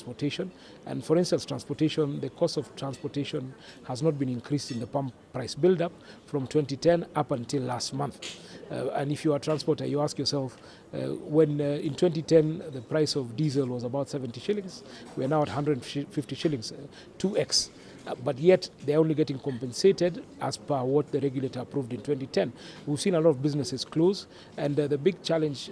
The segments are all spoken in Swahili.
transportation. And for instance, transportation, the cost of transportation has not been increased in the pump price build-up from 2010 up until last month. And if you are a transporter, you ask yourself, when in 2010 the price of diesel was about 70 shillings, we are now at 150 shillings, 2x. But yet they're only getting compensated as per what the regulator approved in 2010. We've seen a lot of businesses close, and the big challenge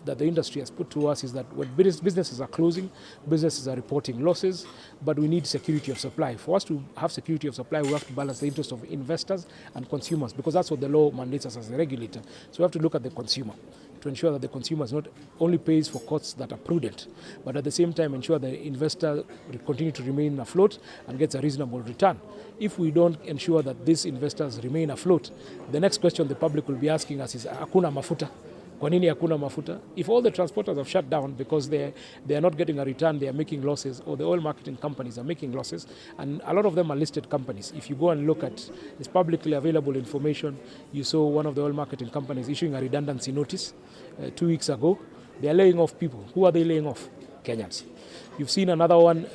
that the industry has put to us is that when businesses are closing, businesses are reporting losses, but we need security of supply. For us to have security of supply, we have to balance the interest of investors and consumers, because that's what the law mandates us as a regulator. So we have to look at the consumer to ensure that the consumer not only pays for costs that are prudent, but at the same time ensure the investor continue to remain afloat and gets a reasonable return. If we don't ensure that these investors remain afloat, the next question the public will be asking us is, hakuna mafuta? Kwa nini hakuna mafuta? If all the transporters have shut down because they are not getting a return, they are making losses, or the oil marketing companies are making losses, and a lot of them are listed companies. If you go and look at this publicly available information, you saw one of the oil marketing companies issuing a redundancy notice 2 weeks ago. They are laying off people. Who are they laying off? Kenyans. You've seen another one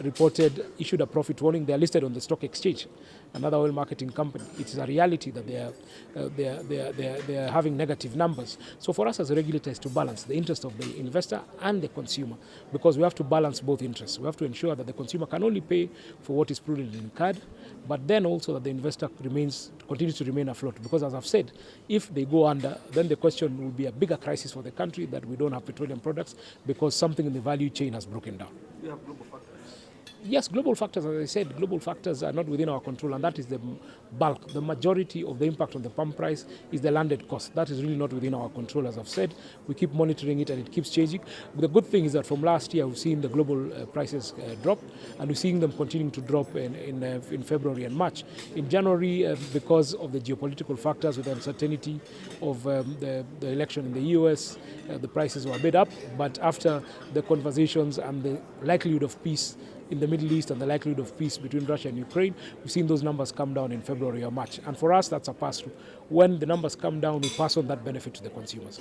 issued a profit warning. They are listed on the stock exchange. Another oil marketing company. It is a reality that they are having negative numbers. So for us as a regulator is to balance the interest of the investor and the consumer, because we have to balance both interests. We have to ensure that the consumer can only pay for what is prudently incurred, but then also that the investor continues to remain afloat. Because as I've said, if they go under, then the question will be a bigger crisis for the country, that we don't have petroleum products because something in the value chain has broken down. We have global factors. Yes, global factors, as I said, global factors are not within our control, and that is the bulk. The majority of the impact on the pump price is the landed cost. That is really not within our control, as I've said. We keep monitoring it and it keeps changing. But the good thing is that from last year, we've seen the global prices drop, and we're seeing them continuing to drop in February and March. In January, because of the geopolitical factors with the uncertainty of the election in the US, the prices were a bit up. But after the conversations and the likelihood of peace in the Middle East and the likelihood of peace between Russia and Ukraine, we've seen those numbers come down in February or March. And for us, that's a pass-through. When the numbers come down, we pass on that benefit to the consumers.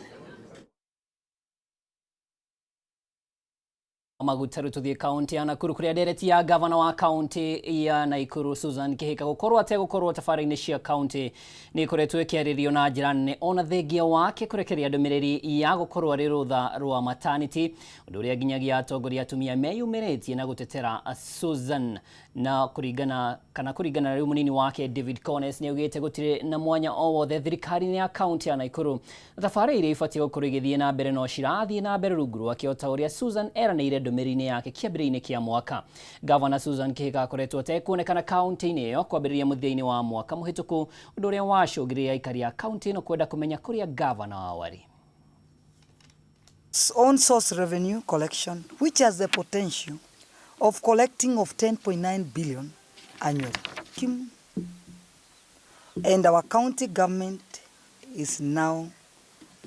Magutaru tuthie kaunti ya Nakuru kuria ndereti ya gavana wa kaunti ya Nakuru Susan Kihika gukorwo ategukorwo tafarini cia kaunti ni koretwo ikiaririo na njira nene ona thengia wake kurekeria ndumiriri ya gukorwo ari rutha rwa maternity undu uria nginyagia atongoria atumia meyumiretie na gutetera Susan na kuringana na riu munini wake David Cones ni ugite gutire na mwanya o wothe thirikari ya kaunti ya Nakuru tafari ire ifatie gukorwo igithie na mbere no cirathie na mbere ruguru akiota uria Susan eranire ndumiriri yake kiambiriine kia mwaka. Governor Susan Kihika akoretwo atekuonekana kaunti-ini iyo kwambiriria muthia-ini wa mwaka muhituku undu uria wacungiriria aikari ya kaunti ino kwenda kumenya kuria governor wari. Own source revenue collection, which has the potential of collecting of 10.9 billion annually. And our county government is now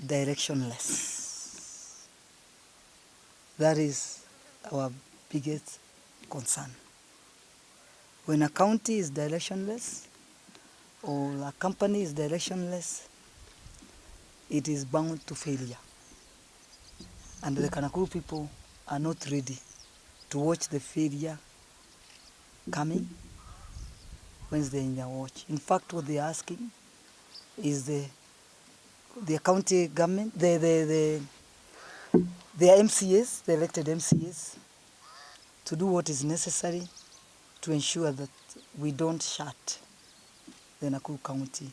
directionless. That is our biggest concern. When a county is directionless or a company is directionless, it is bound to failure. And the Nakuru people are not ready to watch the failure coming when they're in their watch. In fact, what they're asking is the county government, the MCAs, the elected MCAs, to do what is necessary to ensure that we don't shut the Nakuru County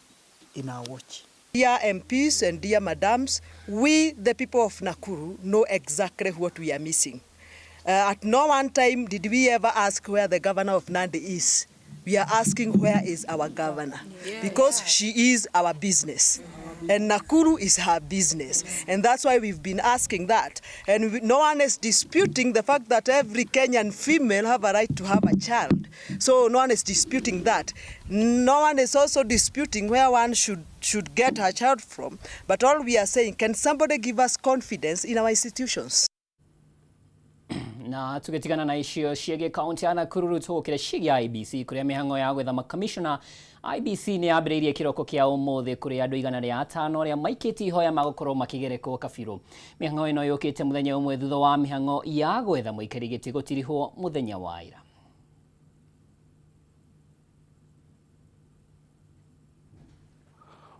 in our watch. Dear MPs and dear madams, we, the people of Nakuru, know exactly what we are missing. At no one time did we ever ask where the governor of Nandi is. We are asking where is our governor, because she is our business. And Nakuru is her business. And that's why we've been asking that. And no one is disputing the fact that every Kenyan female have a right to have a child. So no one is disputing that. No one is also disputing where one should get her child from. But all we are saying, can somebody give us confidence in our institutions? Na tugetigana na icio ciege kaunti ya Nakuru tukire ciege IEBC kuria mihango ya gwetha makomishona. IEBC ni yambiriirie kiroko kia umuthi kuri andu 105 aria maikiti ihoya magukorwo makigerekwo kabiru. Mihango ino yukite muthenya umwe thutha wa mihango ya gwetha muikari giti gutirihwo muthenya wa ira.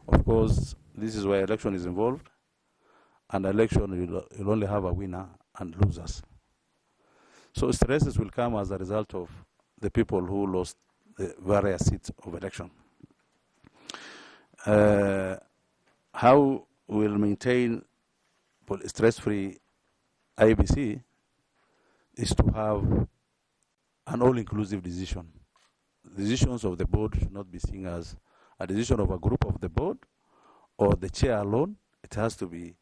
Of course, this is where election is involved, and election will only have a winner and losers. So stresses will come as a result of the people who lost the various seats of election. How we'll maintain stress-free IEBC is to have an all-inclusive decision. Decisions of the board should not be seen as a decision of a group of the board or the chair alone. It has to be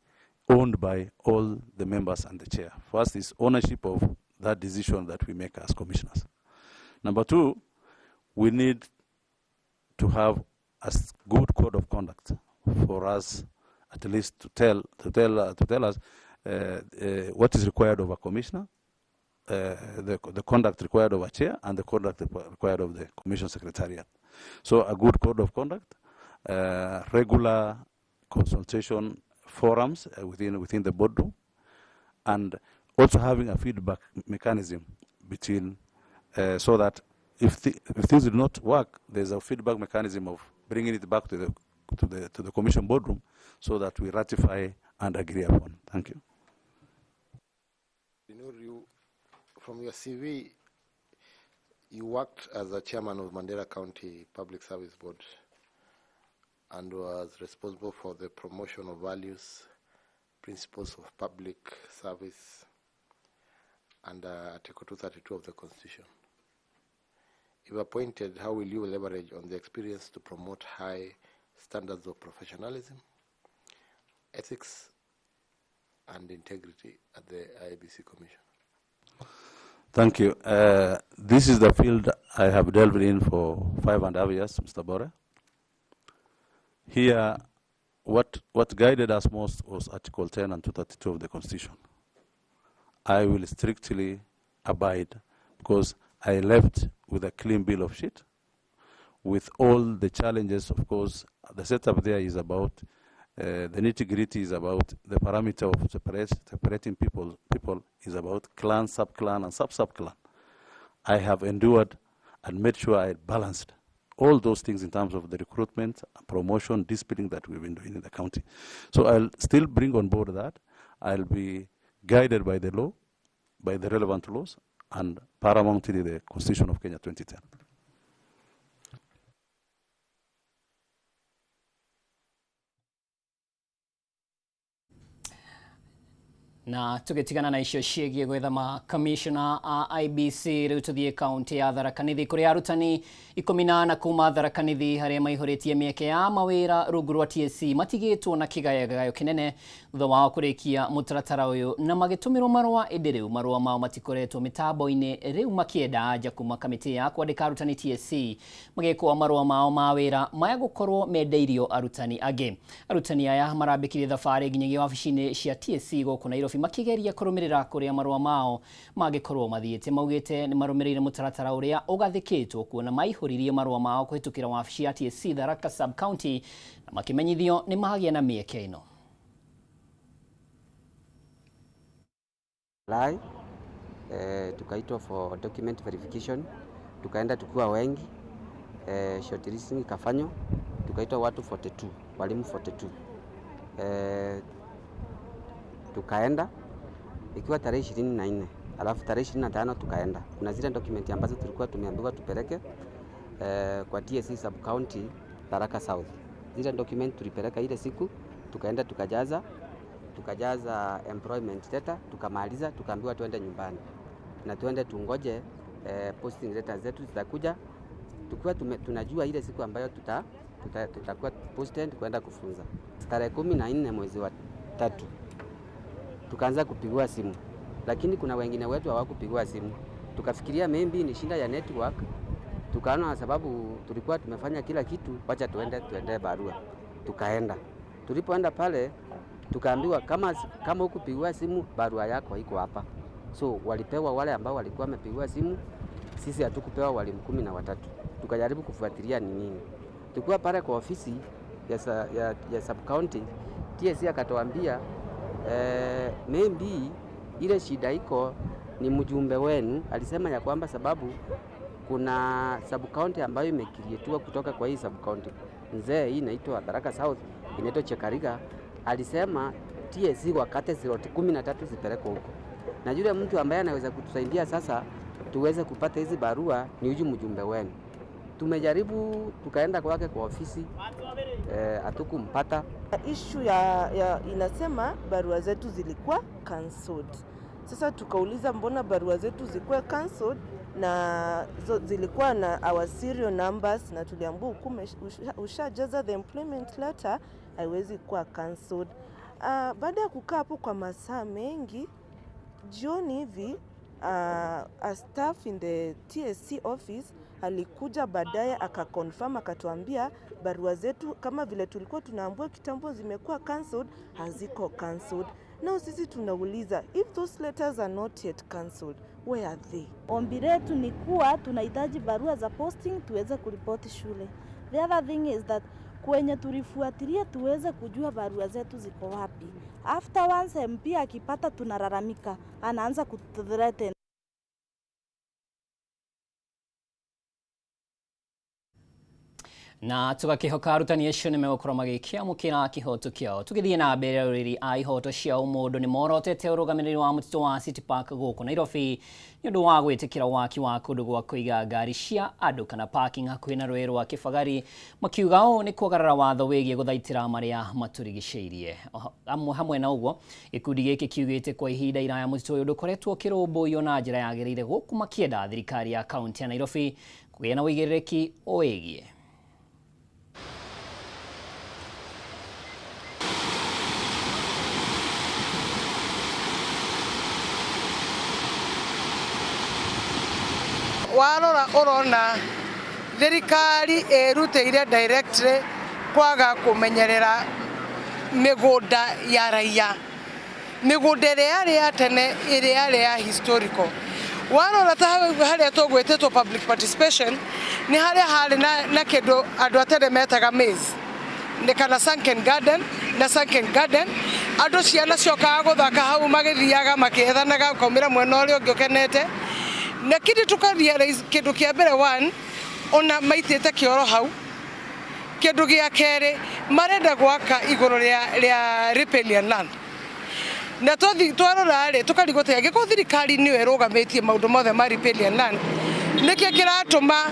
owned by all the members and the chair. First is ownership of that decision that we make as commissioners. Number two, we need to have a good code of conduct for us, at least to tell us what is required of a commissioner, the conduct required of a chair, and the conduct required of the commission secretariat. So a good code of conduct, regular consultation forums within the boardroom, and also having a feedback mechanism between, so that if things do not work, there's a feedback mechanism of bringing it back to the commission boardroom, so that we ratify and agree upon. Thank you. From your CV, you worked as a chairman of Mandera County Public Service Board and was responsible for the promotion of values, principles of public service, and Article 232 of the Constitution. If appointed, how will you leverage on the experience to promote high standards of professionalism, ethics, and integrity at the IEBC Commission? Thank you. This is the field I have delved in for 5.5 years, Mr. Bore. Here, what guided us most was Article 10 and 232 of the Constitution. I will strictly abide, because I left with a clean bill of shit, with all the challenges. Of course, the setup there is about, the nitty-gritty is about the parameter of separating people is about clan, sub-clan, and sub-sub-clan. I have endured and made sure I balanced all those things in terms of the recruitment, promotion, disciplining that we've been doing in the county. So I'll still bring on board that. I'll be guided by the law, by the relevant laws, and paramountly the Constitution of Kenya 2010. Na tugetigana na icio ciege gwetha makomishona a IEBC riu tuthie kaunti ya Tharaka Nithi kuri arutani 14 kuma Tharaka Nithi haria maihuritie mieke ya mawira rungu rwa TSC matigitwo na kigayagayo kinene thutha wao kurikia mutaratara uyu na magitumirwo marua indiriu marua mao matikoretwo mitambo-ini riu makienda aja kuma kamiti ya kwandika arutani TSC magekwo marua mao mawira maya gukorwo mendeirio arutani age. Arutani aya marabikirie thabari nginyagia wabici-ini cia TSC guku Nairobi makigeria kurumirira kuria marua mao magikorwo mathiete maugite ni marumirire mutaratara uria ugathikitwo kuona maihuririe marua mao kuhitukira wabici ya TSC Tharaka Sub County na makimenyithio ni mahagia na mieke ino. Ruai, tukaitwa for document verification, tukaenda tukiwa wengi, shortlisting ikafanywa, tukaitwa watu 42, walimu 42. Tukaenda ikiwa tarehe 24, alafu tarehe 25 tukaenda. Kuna zile document ambazo tulikuwa tumeambiwa tupeleke kwa TSC Sub County Tharaka South. Zile document tulipeleka ile siku, tukaenda tukajaza employment letter, tukamaliza, tukaambiwa tuende nyumbani. Na tuende tungoje posting letters zetu zitakuja. Tukiwa tunajua ile siku ambayo tutakuwa posted kwenda kufunza. Tarehe 14 mwezi wa 3 tukaanza kupigiwa simu, lakini kuna wengine wetu hawakupigiwa simu. Tukafikiria maybe ni shinda ya network. Tukaona sababu tulikuwa tumefanya kila kitu, wacha tuende barua. Tukaenda. Tulipoenda pale tukaambiwa kama hukupigiwa simu, barua yako iko hapa. So walipewa wale ambao walikuwa wamepigiwa simu, sisi hatukupewa walimu 13. Tukajaribu kufuatilia ni nini. Tulikuwa pale kwa ofisi ya sub county, TSC akatuambia maybe ile shida iko ni mjumbe wenu. Alisema ya kwamba sababu kuna sub county ambayo imekirietiwa kutoka kwa hii sub county nzee, hii inaitwa Baraka South, inaitwa Chekariga. Alisema TSC wakate ziloti 13 zipelekwe huko, na yule mtu ambaye anaweza kutusaidia sasa tuweze kupata hizi barua ni huyu mjumbe wenu. Tumejaribu tukaenda kwake kwa ofisi, hatukumpata. Issue ya inasema barua zetu zilikuwa cancelled. Sasa tukauliza mbona barua zetu zilikuwa cancelled na zilikuwa na our serial numbers, na tuliambiwa ukume ushajaza the employment letter haiwezi kuwa cancelled. Baada ya kukaa hapo kwa masaa mengi, jioni hivi a staff in the TSC office alikuja baadaye akakonfirm, akatuambia barua zetu kama vile tulikuwa tunaambiwa kitambo zimekuwa cancelled, haziko cancelled. Now sisi tunauliza, if those letters are not yet cancelled, where are they? Ombi letu ni kuwa tunahitaji barua za posting tuweze kuripoti shule. The other thing is that kwenye tulifuatilia tuweze kujua barua zetu ziko wapi. After once MP akipata tunalalamika, anaanza kuthreaten. Na tugakihoka arutani acio nĩ megũkorwo magĩkĩamũkĩra kĩhoto kĩao. Tũgĩthiĩ na mbere, arũĩrĩri a ihoto cia ũmũndũ nĩ morotete ũrũgamĩrĩri wa mũtitũ wa City Park gũkũ Nairobi nĩ ũndũ wa gwĩtĩkĩra waki wa kũndũ gwa kũiga ngari cia andũ kana parking hakuhĩ na rũĩ rwa Kĩbagari, makiuga ũũ nĩ kũgarara watho wĩgiĩ gũthaitĩra marĩa matũrigicĩirie. Hamwe na ũguo, gĩkundi gĩkĩ kiugĩte kwa ihinda iraya mũtitũ ũyũ ndũkoretwo ũkĩrũmbũiyo na njĩra yagĩrĩire, gũkũ makĩenda thirikari ya kaunti ya Nairobi kũgĩa na ũigĩrĩrĩki ũwĩgiĩ. Warora urona thirikari irutĩire directly kwaga kumenyerera migunda ya raia, migunda ĩrĩa ya tene ĩrĩa ya historical. Warora ta harĩa tũgwĩtĩtwo public participation nĩ harĩa harĩ na kĩndũ andũ atere metaga maze, nĩ kana sunken garden na sunken garden. Andũ ciana ciokaga gũthaka hau magĩthiaga makĩethanaga kaumĩra mwena ũrĩa ũngĩ ũkenete. Na kiti tukarealize kindu kĩa mbere one, ona maitĩte kĩoro hau. Kindu gĩa kerĩ, marenda gwaka igũrũ rĩa riparian land. Na twarora rĩ tukarigũtĩa gĩko thirikari nĩyo ĩrũgamĩtie maũndũ mothe ma riparian land. Nĩkĩo kĩratũma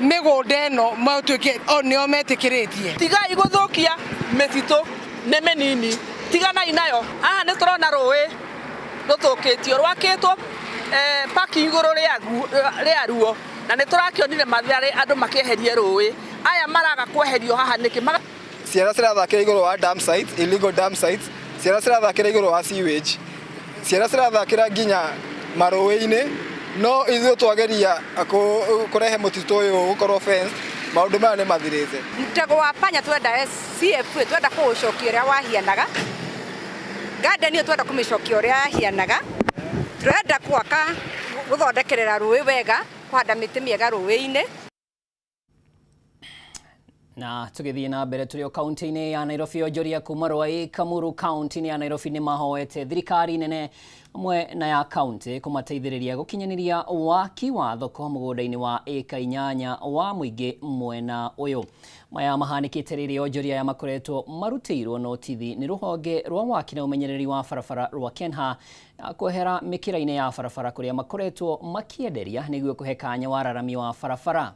mĩgũnda ĩno matuĩke nĩo metĩkĩrĩtie. Tigai gũthũkia mĩtitũ nĩ mĩnini, tiganai nayo. Haha nĩ tũrona rũĩ rũthũkĩtio rwakĩtwo parking igũrũ rĩa ruo, na nĩ tũrakĩonire matharĩ andũ makĩeherie rũĩ. Aya maraga kweherio haha nĩkĩ? Ciana cirathakĩra igũrũ wa dam sites, illegal dam sites. Ciana cirathakĩra igũrũ wa sewage. Ciana cirathakĩra nginya marũĩ-inĩ. No ithuĩ twageria kũrehe mũtitũ ũyũ gũkorwo fence, maũndũ maya nĩ mathirĩte. Mtego wa panya twenda CFA, twenda kũũcokia ũrĩa wahianaga. Garden ĩyo twenda kũmĩcokia ũrĩa yahianaga. Turenda gwaka gũthondekerera rũĩ wega, kũhanda mĩtĩ mĩega rũĩ-inĩ. Na tũgĩthiĩ na mbere tũrĩ o kaunti-inĩ ya Nairobi, onjoria kuma Ruai, Kamuru kaunti-inĩ ya Nairobi nĩ mahoete thirikari nene hamwe na ya kaunti kũmateithĩrĩria gũkinyanĩria waki wa thoko mũgũnda-inĩ wa ĩka 8 wa mũingĩ mwena ũyũ. Maya mahanĩkĩte rĩrĩa onjoria ya makoretwo marutĩirwo notithi nĩ rũhonge rwa waki na ũmenyereri wa barabara rwa Kenha kwehera mĩkĩra-inĩ ya barabara kũrĩa makoretwo makĩenderia nĩguo kũhe kanya wararami wa barabara.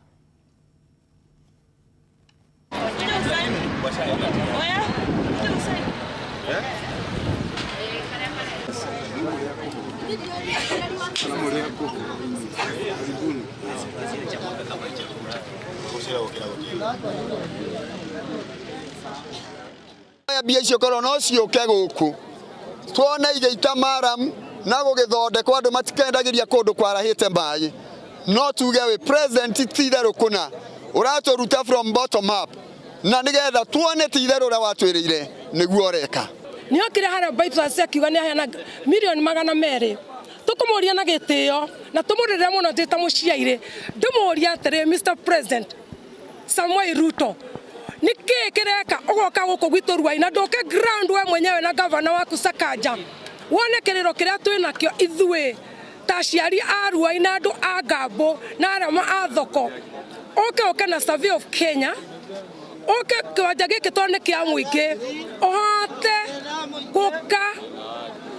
Mbia icio korwo no ciũke gũkũ tuone igĩita maram na gũgĩthondekwo andũ matikendagĩria kũndũ kwarahĩte maĩ, no tuge wĩ president ti itherũ kũna ũratũruta from bottom up, na nĩgetha tuone ti itherũ ũrĩa watwĩrĩire nĩguo ũreka. Nĩokire harĩa bypass akiuga nĩ aheana milioni 200 tukumuria na gitio na tumurire muno ndita muciaire ndumuria atiri Mr President Samuel Ruto niki kireka ugoka guku gwitu Ruai na ndoke ground we mwenyewe na governor waku Sakaja wone kiriro kiria twinakio ithue ta ciari a Ruai na andu a Gambo na arama a thoko oke na survey of Kenya oke kiwanja giki tone kia muingi ohote guka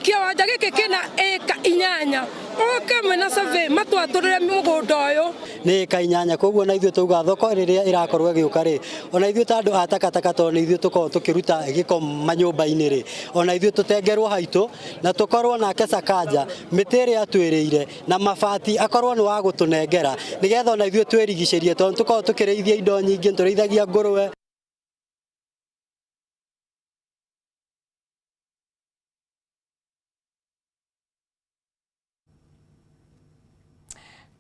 kiwanja giki kina eka 8 oke mena survey matwaturire mugunda uyu ni eka 8 koguo na ithuĩ tuga thoko riria irakorwo igiuka ri ona ithuĩ tandu atakataka to ni ithuĩ tukorwo tukiruta giko manyumba-inĩ ri ona ithuĩ tutengerwo haitũ na tukorwo nake Sakaja mĩtĩ atwĩrĩire na mabati akorwo ni wa gutunengera nigetha ona ithuĩ twĩrigicĩrie tondu tukorwo tukirĩithia indo nyingĩ turĩithagia ngũrwe.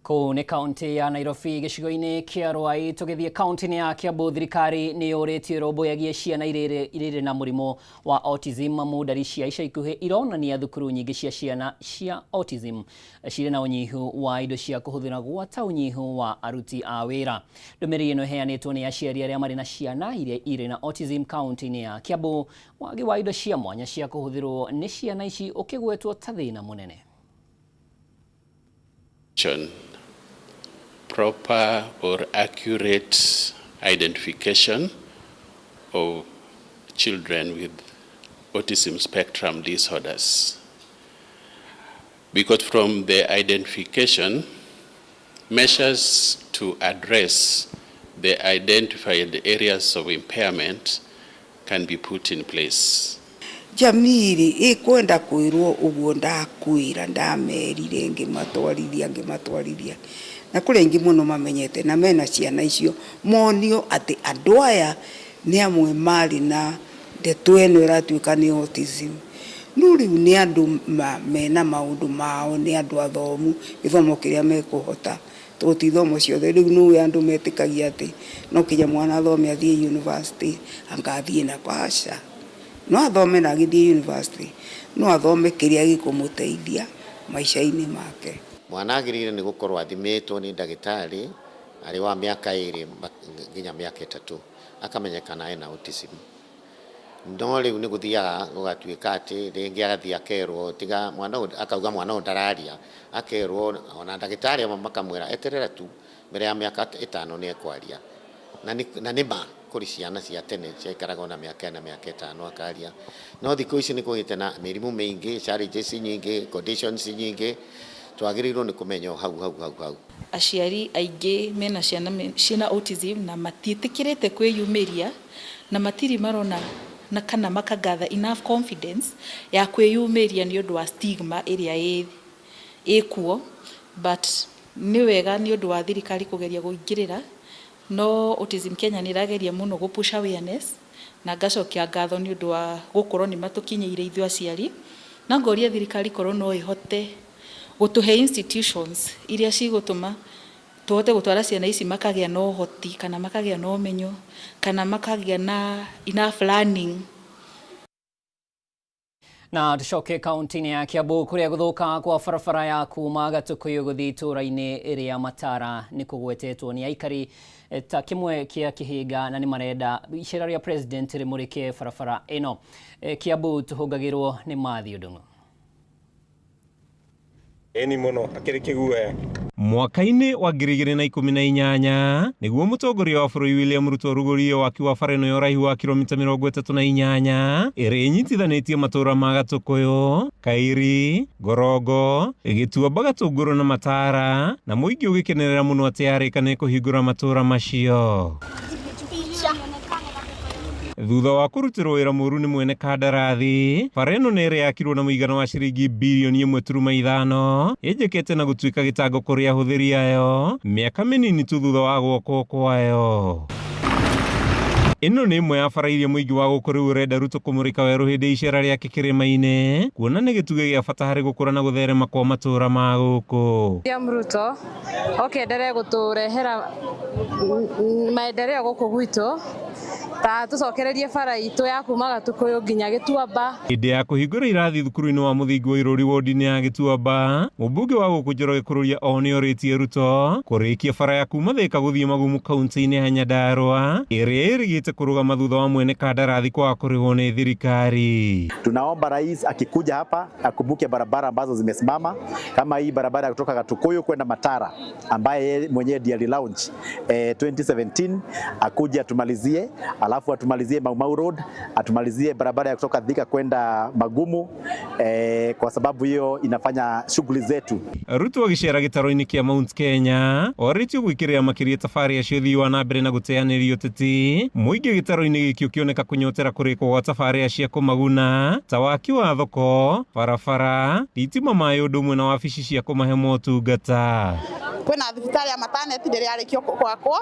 Kũu nĩ kaunti ya Nairobi gĩcigo-inĩ kĩa Ruai tũgĩthiĩ kaunti-inĩ ya Kiambu thirikari nĩ yũrĩtie rũmbũyagia ciana irĩ na mũrimũ wa autism mundari cia ica ikuhĩ ironania thukuru nyingĩ cia ciana cia autism cirĩ na ũnyihu wa indo cia kũhũthĩra gwata ũnyihu wa aruti a wĩra. Ndũmĩrĩri ĩno ĩheanĩtwo nĩ aciari arĩa marĩ na ciana iria irĩ na autism kaunti-inĩ ya Kiambu. Wagi wa indo cia mwanya cia kũhũthĩrwo nĩ ciana ici ũkĩgwetwo ta thĩna mũnene. Proper or accurate identification of children with autism spectrum disorders. Because from the identification, measures to address the identified areas of impairment can be put in place. Jamiri ikwenda kwirwo uguo ndakwira ndamerire ngimatwarithia na kurengi muno mamenyete na mena ciana icio monio ati andu aya ni amwe mari na ndeto eno iratuika ni autism no riu ni andu mena maundu mao ni andu athomu ithomo kiria mekuhota toti ithomo ciothe riu no andu metikagia ati no kinya mwana athome athie university angathie na pasha no athome na githie university no athome kiria gikumuteithia maisha-ini make. Mwana agirire ni gukorwo athimitwo ni ndagitari ari wa miaka 2 nginya miaka 3 akamenyekana ena autism. No riu ni guthiaga gugatuika ati ringi agathia akerwo tiga mwana akauga mwana ndararia akerwo ona ndagitari makamwira eterera tu mbere ya miaka 5 ni ekwaria na ni ma kuri ciana cia tene ciakaraga na miaka 4 miaka 5 akaria no thikũ ici ni kugite na mirimu mingi challenges nyingi conditions nyingi twagĩrĩirwo nĩ kũmenya hau. Aciari aingĩ mena ciana autism na matiĩtĩkĩrĩte kwĩyumĩria na matiri marona na kana makagather enough confidence ya kwĩyumĩria nĩ ũndũ wa stigma ĩrĩa ĩkuo, but nĩ wega nĩ ũndũ wa thirikari kũgeria gũingĩrĩra. No Autism Kenya nĩ ĩrageria mũno gũpush awareness na ngacokia ngatho nĩ ũndũ wa gũkorwo nĩ matũkinyĩire ithuĩ aciari na ngoria thirikari korwo no ĩhote gutuhe institutions iria cigutuma tuhote gutwara ciana ici makagia na uhoti kana makagia na umenyo kana makagia na enough learning. Na tucoke kaunti-inĩ ya Kiambu kuria guthuka kwa barabara ya kuma Gatukuyu guthii itura-inĩ ria Matara ni kugwetetwo ni aikari ta kimwe kia kihinga na ni marenda icera ria president rimurike barabara ino. Kiambu tuhungagirwo ni Matthew Ndung'u. Eni muno akiri kiguwe mwaka-inĩ wa 2018 niguo mũtongoria wa bũrũri William Ruto rugũririe waki wa bara ĩno ya ũraihu wa kilomita 38 ĩrĩa ĩnyitithanĩtie matũũra ma Gatukuyu, Kairi, Gorongo, Gĩtuamba, Gatũngũrũ na Matara, na mũingĩ ũgĩkenerera mũno atĩ yarĩkana kũhingũra matũũra macio. Thutha wa kũrutĩrwo wĩra mũru nĩ mwene kandarathi, bara ĩno nĩ yakirwo na mũigana wa ciringi bilioni 1.5 ĩnjĩkĩte na gũtuĩka gĩtango kũrĩ ahũthĩri ayo mĩaka mĩnini tu thutha wa gwakwo kwayo. Ĩno nĩ ĩmwe ya bara iria mũingĩ wa gũkũ rĩu ũrenda Ruto kũmũrĩka werũ hĩndĩ icera rĩake kĩrĩma-inĩ, kuona nĩ gĩtugĩ gĩa bata harĩ gũkũra na gũtherema kwa matũũra ma gũkũ. William Ruto okendelee gũtũrehera maendeleo gũkũ gwitũ ta tucokererie bara itu ya kuma Gatukuyu nginya Gituamba. Hĩndĩ ya kũhingũra irathi thukuru-inĩ wa Mũthingi wa Irũri wodi-inĩ ya Gituamba, mũmbunge wa gũkũ Njoroge Kũrũria nĩorĩtie Ruto kũrĩkia bara ya kuma Thika gũthiĩ Magumu kaunti-inĩ ya Nyandarua ĩrĩa ĩrĩgĩte kũrũgama thutha wa mwene kandarathi kwa kũrĩhwo nĩ thirikari. Tunaomba rais akikuja hapa akumbuke barabara ambazo zimesimama kama hii barabara ya kutoka Gatukuyu kwenda Matara ambaye mwenyewe ndiye alilaunch 2017 akuje atumalizie, alafu atumalizie Mau Road, atumalizie barabara ya kutoka Thika kwenda Magumu kwa sababu hiyo inafanya shughuli zetu. Ruto agĩcera gĩtaro-inĩ kĩa Mount Kenya orĩtio gwĩkĩrĩra makĩria tabarĩ acio thii wa nambere na gũteanĩria ũteti mũingĩ gĩtaro-inĩ gĩkĩ ũkĩoneka kũnyotera kũrĩkwo gwa tabarĩ cia kũmaguna ta waki wa thoko, barabara, thitima, maĩ, ũndũ ũmwe na wabici cia kũmahe motungata. Kwina thibitari ya maternity ndiri yarikio gwakwo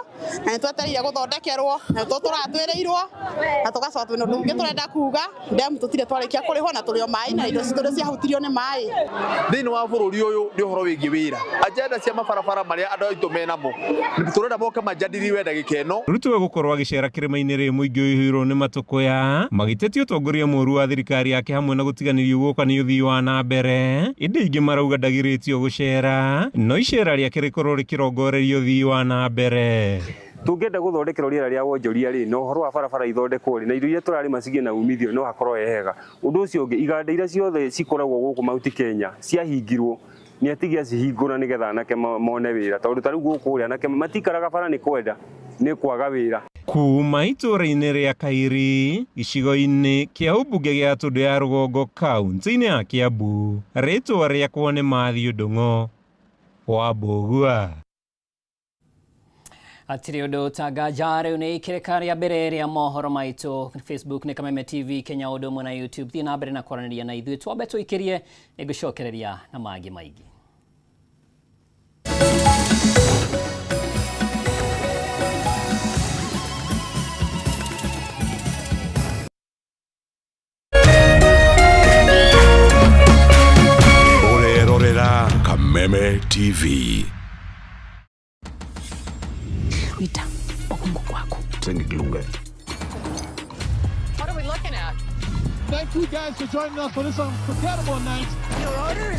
na nitwetereire guthondekerwo na turatwiriirwo na tugacoka twina undu ungi turenda kuga ndemu tutire twarikia kurihwo na turio mai na indo citore ciahutirio ni mai thiini wa bururi uyu ni uhoro wingi wira agenda cia mabarabara maria andu aitu menamo turenda moke majadili wenda gikeno. Ruto gukorwo agicera kirima-ini ri muingi uyuhirwo ni matukuya magiteti utongoria moru wa thirikari yake hamwe na gutiganirio guoka ni uthii wa na mbere indi ingi marauga ndagiritio gucera no icera riake korwo rikirongorerio thii wa na mbere. Tungenda guthondekerwo riera ria wonjoria ri no horo wa barabara ithondekwo ri na indo iria turari macigie na umithio no hakorwo hega. Undu ucio ungi iganda iria ciothe cikoragwo guku Mount Kenya ciahingirwo ni atigia cihingũra nigetha anake mone wira tondu tariu guku ri anake matikaraga bara ni kwenda ni kwaga wira. Kuma itũra-inĩ rĩa Kairi gĩcigo-inĩ kĩa ũmbunge gĩa Tũndũ ya Rũgongo kaunti-inĩ ya Kiambu, rĩtwa rĩakwa nĩ Mathiũ Ndung'u wa Mbũgua. Atiri ũndũ tangaja rĩu nĩ ikĩrĩka rĩa mbere rĩa mohoro maitũ Facebook nĩ Kameme TV Kenya ũndũ ũmwe na YouTube thiĩ na mbere na kwaranĩria na ithuĩ twambe tũikĩrie nĩngũcokereria na mangĩ maingĩ. Kameme TV. Wita, okungu kwako. Tengi glunge. What are we looking at? Thank you guys for joining us for this unforgettable night. Your order is